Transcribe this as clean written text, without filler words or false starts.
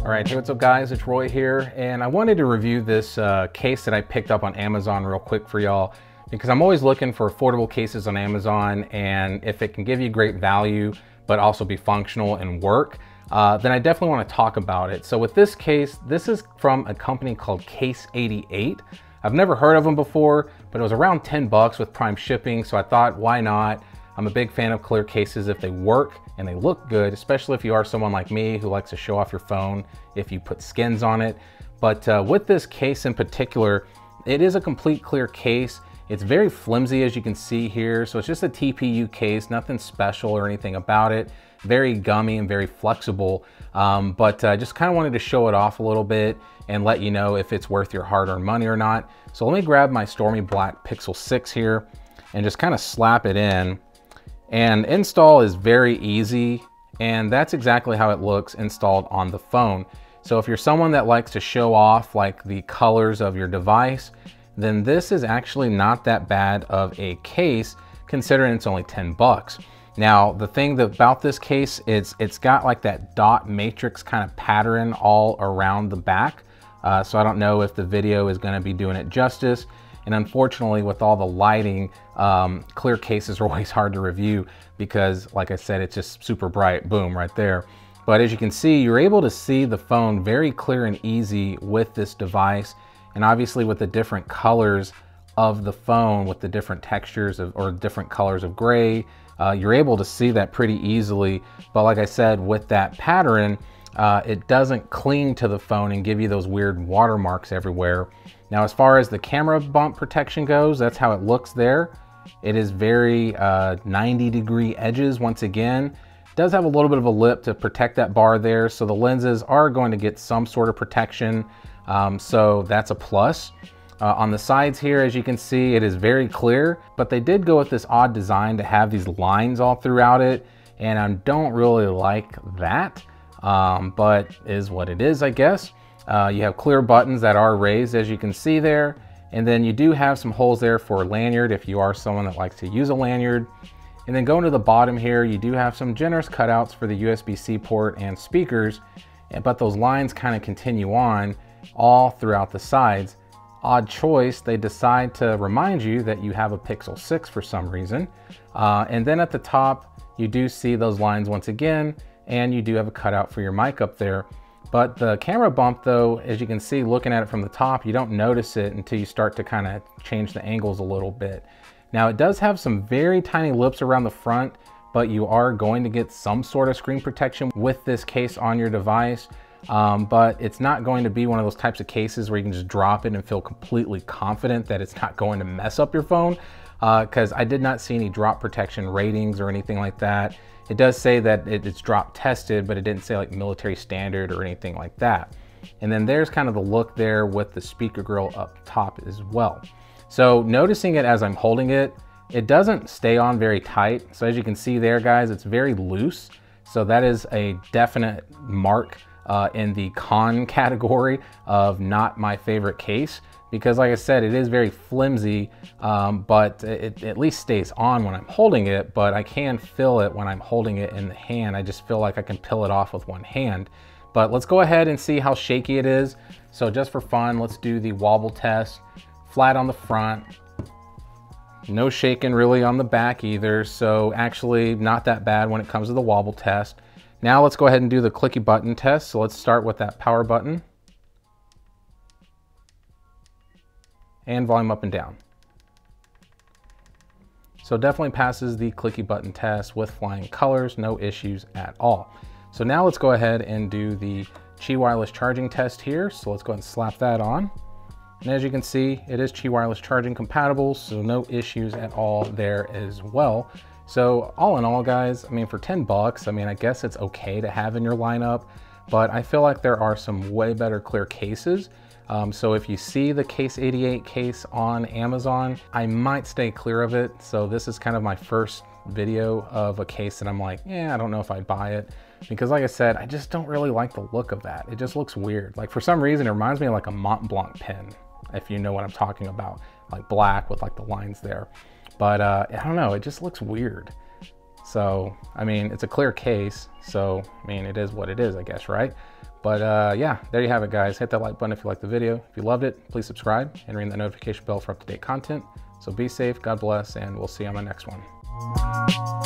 All right, hey, what's up guys? It's Roy here, and I wanted to review this case that I picked up on Amazon real quick for y'all, because I'm always looking for affordable cases on Amazon, and if it can give you great value, but also be functional and work, then I definitely want to talk about it. So with this case, this is from a company called Case 88. I've never heard of them before, but it was around 10 bucks with Prime shipping, so I thought, why not? I'm a big fan of clear cases if they work and they look good, especially if you are someone like me who likes to show off your phone if you put skins on it. But with this case in particular, it is a complete clear case. It's very flimsy, as you can see here. So it's just a TPU case, nothing special or anything about it. Very gummy and very flexible. But just kind of wanted to show it off a little bit and let you know if it's worth your hard-earned money or not. So let me grab my Stormy Black Pixel 6 here and just kind of slap it in. And install is very easy, and that's exactly how it looks installed on the phone. So if you're someone that likes to show off like the colors of your device, then this is actually not that bad of a case considering it's only 10 bucks. Now, the thing about this case is it's got like that dot matrix kind of pattern all around the back. So I don't know if the video is going to be doing it justice. And unfortunately, with all the lighting, clear cases are always hard to review because, like I said, it's just super bright, boom, right there. But as you can see, you're able to see the phone very clear and easy with this device. And obviously with the different colors of the phone, with the different textures or different colors of gray, you're able to see that pretty easily. But like I said, with that pattern, it doesn't cling to the phone and give you those weird watermarks everywhere. Now, as far as the camera bump protection goes, that's how it looks there. It is very 90-degree edges once again. It does have a little bit of a lip to protect that bar there, so the lenses are going to get some sort of protection, so that's a plus. On the sides here, as you can see, it is very clear, but they did go with this odd design to have these lines all throughout it, and I don't really like that, but is what it is, I guess. You have clear buttons that are raised, as you can see there. And then you do have some holes there for a lanyard if you are someone that likes to use a lanyard. And then going to the bottom here, you do have some generous cutouts for the USB-C port and speakers, but those lines kind of continue on all throughout the sides. Odd choice, they decide to remind you that you have a Pixel 6 for some reason. And then at the top, you do see those lines once again, and you do have a cutout for your mic up there. But the camera bump though, as you can see, looking at it from the top, you don't notice it until you start to kind of change the angles a little bit. Now it does have some very tiny lips around the front, but you are going to get some sort of screen protection with this case on your device. But it's not going to be one of those types of cases where you can just drop it and feel completely confident that it's not going to mess up your phone. Because I did not see any drop protection ratings or anything like that. It does say that it's drop tested, but it didn't say like military standard or anything like that. And then there's kind of the look there with the speaker grill up top as well. So noticing it as I'm holding it, it doesn't stay on very tight. So as you can see there, guys, it's very loose. So that is a definite mark in the con category of not my favorite case. Because like I said, it is very flimsy, but it at least stays on when I'm holding it, but I can feel it when I'm holding it in the hand. I just feel like I can peel it off with one hand. But let's go ahead and see how shaky it is. So just for fun, let's do the wobble test. Flat on the front. No shaking really on the back either. So actually not that bad when it comes to the wobble test. Now let's go ahead and do the clicky button test. So let's start with that power button. And volume up and down. So definitely passes the clicky button test with flying colors, no issues at all. So now let's go ahead and do the Qi wireless charging test here. So let's go ahead and slap that on. And as you can see, it is Qi wireless charging compatible, so no issues at all there as well. So all in all, guys, I mean, for 10 bucks, I mean, I guess it's okay to have in your lineup, but I feel like there are some way better clear cases. So if you see the Case 88 case on Amazon, I might stay clear of it. So this is kind of my first video of a case that I'm like, yeah, I don't know if I'd buy it. Because like I said, I just don't really like the look of that. It just looks weird. Like for some reason, it reminds me of like a Mont Blanc pen, if you know what I'm talking about, like black with like the lines there. But I don't know, it just looks weird. So, I mean, it's a clear case. So, I mean, it is what it is, I guess, right? But yeah, there you have it, guys. Hit that like button if you liked the video. If you loved it, please subscribe and ring that notification bell for up-to-date content. So be safe, God bless, and we'll see you on the next one.